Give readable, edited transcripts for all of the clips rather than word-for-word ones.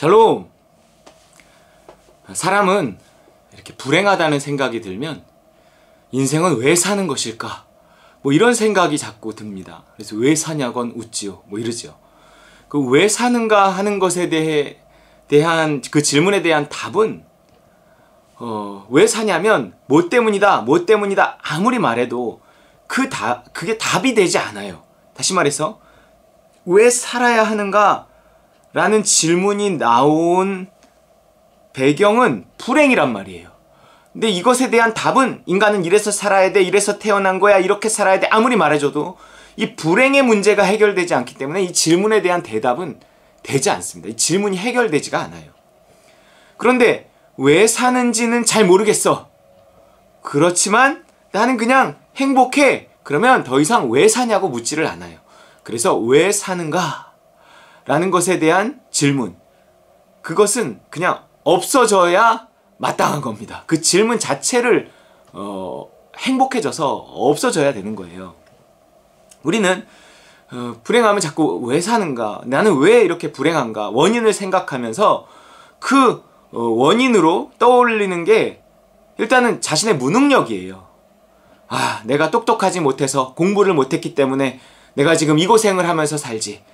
샬롬! 사람은 이렇게 불행하다는 생각이 들면 인생은 왜 사는 것일까? 뭐 이런 생각이 자꾸 듭니다. 그래서 왜 사냐건 웃지요. 뭐 이러죠. 그 왜 사는가 하는 것에 대한 그 질문에 대한 답은 왜 사냐면 뭐 때문이다, 뭐 때문이다 아무리 말해도 그게 답이 되지 않아요. 다시 말해서 왜 살아야 하는가 라는 질문이 나온 배경은 불행이란 말이에요. 근데 이것에 대한 답은 인간은 이래서 살아야 돼, 이래서 태어난 거야, 이렇게 살아야 돼 아무리 말해줘도 이 불행의 문제가 해결되지 않기 때문에 이 질문에 대한 대답은 되지 않습니다. 이 질문이 해결되지가 않아요. 그런데 왜 사는지는 잘 모르겠어. 그렇지만 나는 그냥 행복해. 그러면 더 이상 왜 사냐고 묻지를 않아요. 그래서 왜 사는가? 라는 것에 대한 질문. 그것은 그냥 없어져야 마땅한 겁니다. 그 질문 자체를 행복해져서 없어져야 되는 거예요. 우리는 불행하면 자꾸 왜 사는가? 나는 왜 이렇게 불행한가? 원인을 생각하면서 그 원인으로 떠올리는 게 일단은 자신의 무능력이에요. 아, 내가 똑똑하지 못해서 공부를 못했기 때문에 내가 지금 이 고생을 하면서 살지.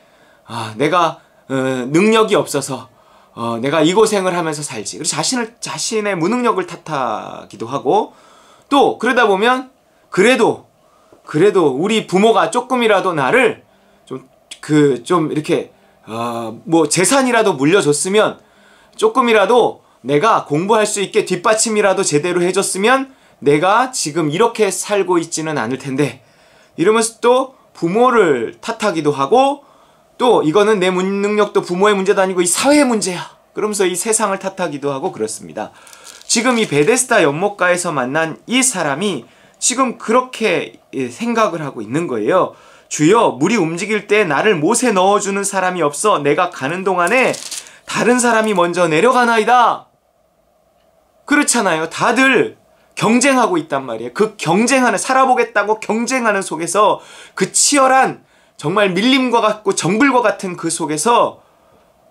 아, 내가 능력이 없어서 내가 이 고생을 하면서 살지. 그래서 자신의 무능력을 탓하기도 하고 또 그러다 보면 그래도 우리 부모가 조금이라도 나를 좀 이렇게 뭐 재산이라도 물려줬으면 조금이라도 내가 공부할 수 있게 뒷받침이라도 제대로 해줬으면 내가 지금 이렇게 살고 있지는 않을 텐데 이러면서 또 부모를 탓하기도 하고 또 이거는 내 무능력도 부모의 문제도 아니고 이 사회의 문제야. 그러면서 이 세상을 탓하기도 하고 그렇습니다. 지금 이 베데스다 연못가에서 만난 이 사람이 지금 그렇게 생각을 하고 있는 거예요. 주여, 물이 움직일 때 나를 못에 넣어주는 사람이 없어. 내가 가는 동안에 다른 사람이 먼저 내려가나이다. 그렇잖아요. 다들 경쟁하고 있단 말이에요. 그 살아보겠다고 경쟁하는 속에서 그 치열한 정말 밀림과 같고 정글과 같은 그 속에서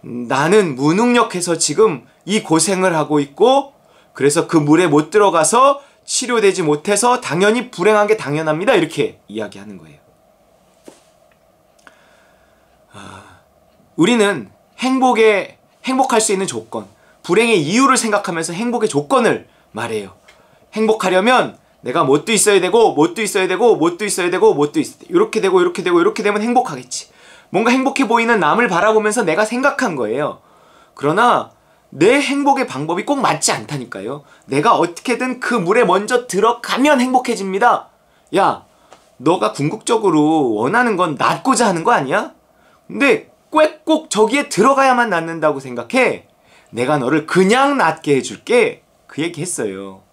나는 무능력해서 지금 이 고생을 하고 있고 그래서 그 물에 못 들어가서 치료되지 못해서 당연히 불행한 게 당연합니다. 이렇게 이야기하는 거예요. 우리는 행복할 수 있는 조건, 불행의 이유를 생각하면서 행복의 조건을 말해요. 행복하려면 내가 뭣도 있어야 되고 뭣도 있어야 되고 뭣도 있어야 되고 뭣도 있어야 돼. 이렇게 되고 이렇게 되고 이렇게 되면 행복하겠지. 뭔가 행복해 보이는 남을 바라보면서 내가 생각한 거예요. 그러나 내 행복의 방법이 꼭 맞지 않다니까요. 내가 어떻게든 그 물에 먼저 들어가면 행복해집니다. 야, 너가 궁극적으로 원하는 건 낫고자 하는 거 아니야? 근데 꼭 저기에 들어가야만 낫는다고 생각해. 내가 너를 그냥 낫게 해줄게. 그 얘기 했어요.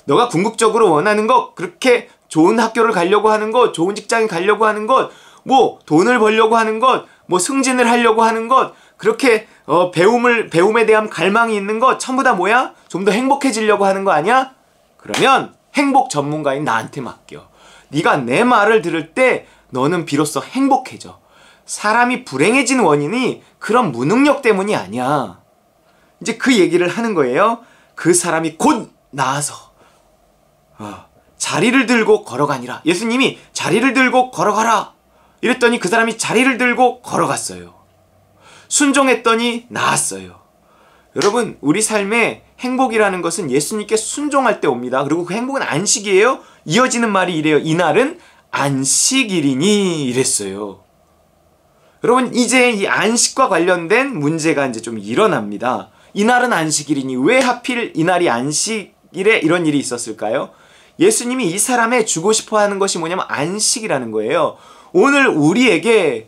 너가 궁극적으로 원하는 것, 그렇게 좋은 학교를 가려고 하는 것, 좋은 직장에 가려고 하는 것, 뭐 돈을 벌려고 하는 것, 뭐 승진을 하려고 하는 것, 그렇게 배움에 대한 갈망이 있는 것 전부 다 뭐야? 좀 더 행복해지려고 하는 거 아니야? 그러면 행복 전문가인 나한테 맡겨. 네가 내 말을 들을 때 너는 비로소 행복해져. 사람이 불행해진 원인이 그런 무능력 때문이 아니야. 이제 그 얘기를 하는 거예요. 그 사람이 곧 나아서 자리를 들고 걸어가니라. 예수님이 자리를 들고 걸어가라 이랬더니 그 사람이 자리를 들고 걸어갔어요. 순종했더니 나았어요. 여러분, 우리 삶에 행복이라는 것은 예수님께 순종할 때 옵니다. 그리고 그 행복은 안식이에요. 이어지는 말이 이래요. 이날은 안식일이니 이랬어요. 여러분, 이제 이 안식과 관련된 문제가 이제 좀 일어납니다. 이날은 안식일이니 왜 하필 이날이 안식일에 이런 일이 있었을까요? 예수님이 이 사람에 주고 싶어 하는 것이 뭐냐면 안식이라는 거예요. 오늘 우리에게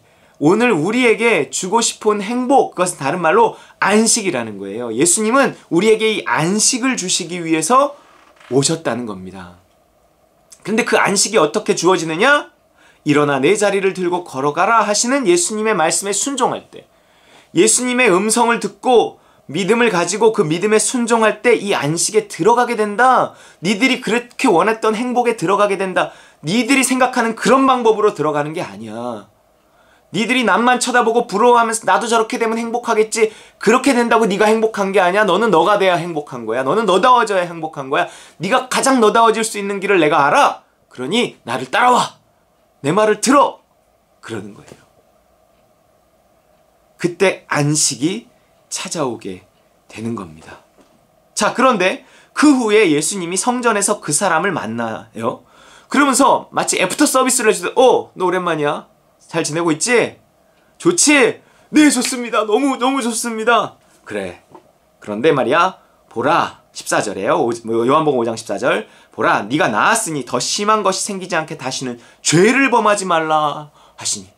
주고 싶은 행복, 그것은 다른 말로 안식이라는 거예요. 예수님은 우리에게 이 안식을 주시기 위해서 오셨다는 겁니다. 그런데 그 안식이 어떻게 주어지느냐? 일어나 내 자리를 들고 걸어가라 하시는 예수님의 말씀에 순종할 때, 예수님의 음성을 듣고 믿음을 가지고 그 믿음에 순종할 때 이 안식에 들어가게 된다. 니들이 그렇게 원했던 행복에 들어가게 된다. 니들이 생각하는 그런 방법으로 들어가는 게 아니야. 니들이 남만 쳐다보고 부러워하면서 나도 저렇게 되면 행복하겠지. 그렇게 된다고 네가 행복한 게 아니야. 너는 너가 돼야 행복한 거야. 너는 너다워져야 행복한 거야. 네가 가장 너다워질 수 있는 길을 내가 알아. 그러니 나를 따라와. 내 말을 들어. 그러는 거예요. 그때 안식이 찾아오게 되는 겁니다. 자, 그런데 그 후에 예수님이 성전에서 그 사람을 만나요. 그러면서 마치 애프터 서비스를 해주듯 너 오랜만이야. 잘 지내고 있지? 좋지? 네, 좋습니다. 너무 좋습니다. 그래. 그런데 말이야, 보라. 14절에요. 요한복음 5장 14절. 보라, 네가 나았으니 더 심한 것이 생기지 않게 다시는 죄를 범하지 말라 하시니.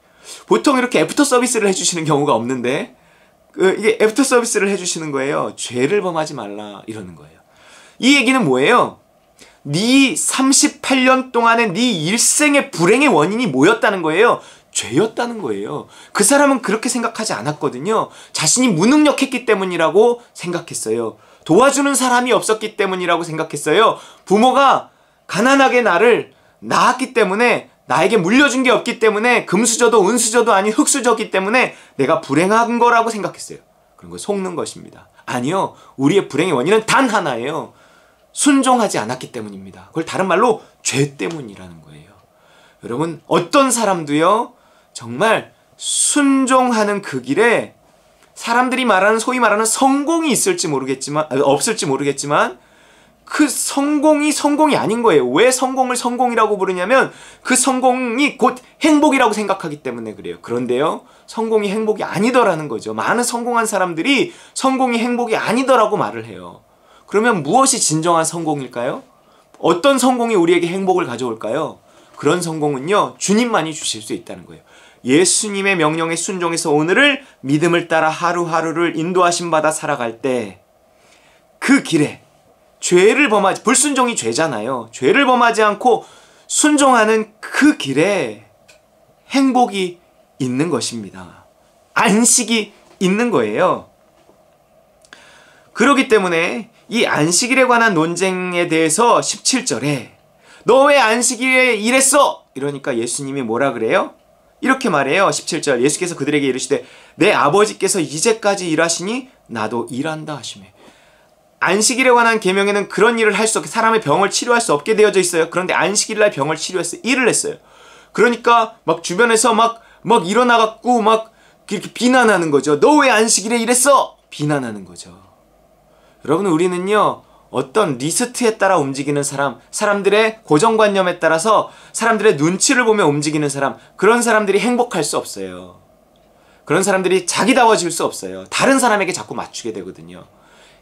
보통 이렇게 애프터 서비스를 해주시는 경우가 없는데 이게 애프터 서비스를 해주시는 거예요. 죄를 범하지 말라 이러는 거예요. 이 얘기는 뭐예요? 네 38년 동안의 네 일생의 불행의 원인이 뭐였다는 거예요? 죄였다는 거예요. 그 사람은 그렇게 생각하지 않았거든요. 자신이 무능력했기 때문이라고 생각했어요. 도와주는 사람이 없었기 때문이라고 생각했어요. 부모가 가난하게 나를 낳았기 때문에, 나에게 물려준 게 없기 때문에, 금수저도 은수저도 아닌 흙수저기 때문에 내가 불행한 거라고 생각했어요. 그런 거 속는 것입니다. 아니요. 우리의 불행의 원인은 단 하나예요. 순종하지 않았기 때문입니다. 그걸 다른 말로 죄 때문이라는 거예요. 여러분, 어떤 사람도요, 정말 순종하는 그 길에 사람들이 말하는, 소위 말하는 성공이 없을지 모르겠지만 그 성공이 아닌 거예요. 왜 성공을 성공이라고 부르냐면 그 성공이 곧 행복이라고 생각하기 때문에 그래요. 그런데요, 성공이 행복이 아니더라는 거죠. 많은 성공한 사람들이 성공이 행복이 아니더라고 말을 해요. 그러면 무엇이 진정한 성공일까요? 어떤 성공이 우리에게 행복을 가져올까요? 그런 성공은요, 주님만이 주실 수 있다는 거예요. 예수님의 명령에 순종해서 오늘을 믿음을 따라 하루하루를 인도하심 받아 살아갈 때 그 길에 불순종이 죄잖아요. 죄를 범하지 않고 순종하는 그 길에 행복이 있는 것입니다. 안식이 있는 거예요. 그렇기 때문에 이 안식일에 관한 논쟁에 대해서 17절에 너 왜 안식일에 일했어? 이러니까 예수님이 뭐라 그래요? 이렇게 말해요. 17절 예수께서 그들에게 이르시되 내 아버지께서 이제까지 일하시니 나도 일한다 하시매. 안식일에 관한 계명에는 그런 일을 할 수 없게, 사람의 병을 치료할 수 없게 되어져 있어요. 그런데 안식일날 병을 치료했어요. 일을 했어요. 그러니까 막 주변에서 막 일어나갖고 막 이렇게 비난하는 거죠. 너 왜 안식일에 일했어? 비난하는 거죠. 여러분, 우리는요, 어떤 리스트에 따라 움직이는 사람들의 고정관념에 따라서 사람들의 눈치를 보며 움직이는 사람, 그런 사람들이 행복할 수 없어요. 그런 사람들이 자기다워질 수 없어요. 다른 사람에게 자꾸 맞추게 되거든요.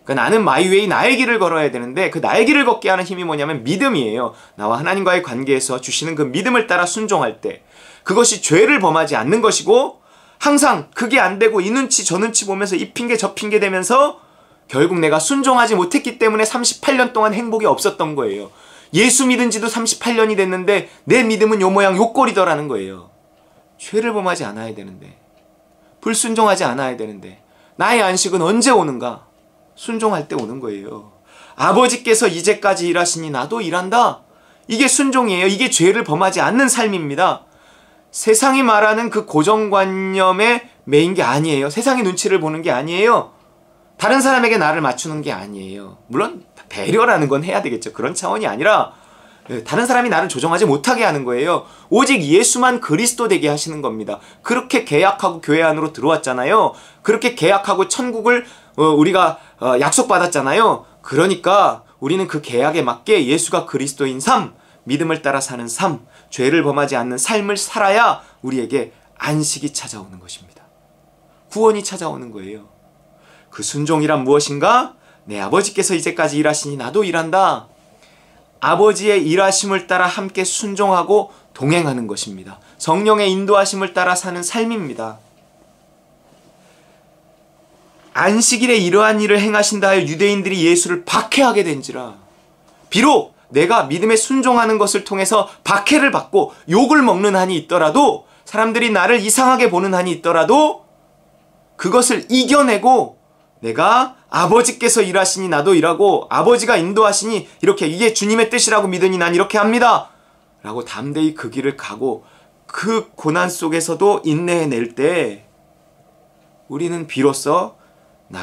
그러니까 나는 마이웨이, 나의 길을 걸어야 되는데 그 나의 길을 걷게 하는 힘이 뭐냐면 믿음이에요. 나와 하나님과의 관계에서 주시는 그 믿음을 따라 순종할 때 그것이 죄를 범하지 않는 것이고, 항상 그게 안 되고 이 눈치 저 눈치 보면서 이 핑계 저 핑계 대면서 결국 내가 순종하지 못했기 때문에 38년 동안 행복이 없었던 거예요. 예수 믿은 지도 38년이 됐는데 내 믿음은 요 모양 요 꼴이더라는 거예요. 죄를 범하지 않아야 되는데, 불순종하지 않아야 되는데 나의 안식은 언제 오는가? 순종할 때 오는 거예요. 아버지께서 이제까지 일하시니 나도 일한다. 이게 순종이에요. 이게 죄를 범하지 않는 삶입니다. 세상이 말하는 그 고정관념에 매인 게 아니에요. 세상의 눈치를 보는 게 아니에요. 다른 사람에게 나를 맞추는 게 아니에요. 물론 배려라는 건 해야 되겠죠. 그런 차원이 아니라 다른 사람이 나를 조정하지 못하게 하는 거예요. 오직 예수만 그리스도 되게 하시는 겁니다. 그렇게 계약하고 교회 안으로 들어왔잖아요. 그렇게 계약하고 천국을 우리가 약속받았잖아요. 그러니까 우리는 그 계약에 맞게 예수가 그리스도인 삶, 믿음을 따라 사는 삶, 죄를 범하지 않는 삶을 살아야 우리에게 안식이 찾아오는 것입니다. 구원이 찾아오는 거예요. 그 순종이란 무엇인가? 내 아버지께서 이제까지 일하시니 나도 일한다. 아버지의 일하심을 따라 함께 순종하고 동행하는 것입니다. 성령의 인도하심을 따라 사는 삶입니다. 안식일에 이러한 일을 행하신다 하여 유대인들이 예수를 박해하게 된지라. 비록 내가 믿음에 순종하는 것을 통해서 박해를 받고 욕을 먹는 한이 있더라도, 사람들이 나를 이상하게 보는 한이 있더라도 그것을 이겨내고 내가 아버지께서 일하시니 나도 일하고 아버지가 인도하시니 이렇게 이게 주님의 뜻이라고 믿으니 난 이렇게 합니다 라고 담대히 그 길을 가고 그 고난 속에서도 인내해낼 때 우리는 비로소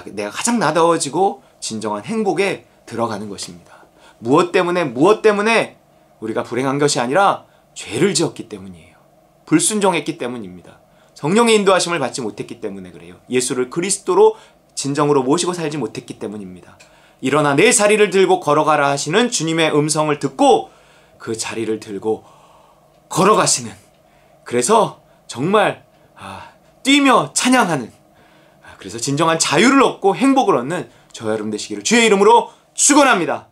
내가 가장 나다워지고 진정한 행복에 들어가는 것입니다. 무엇 때문에 우리가 불행한 것이 아니라 죄를 지었기 때문이에요. 불순종했기 때문입니다. 성령의 인도하심을 받지 못했기 때문에 그래요. 예수를 그리스도로 진정으로 모시고 살지 못했기 때문입니다. 일어나 내 자리를 들고 걸어가라 하시는 주님의 음성을 듣고 그 자리를 들고 걸어가시는, 그래서 정말 뛰며 찬양하는, 그래서 진정한 자유를 얻고 행복을 얻는 저와 여러분 되시기를 주의 이름으로 축원합니다.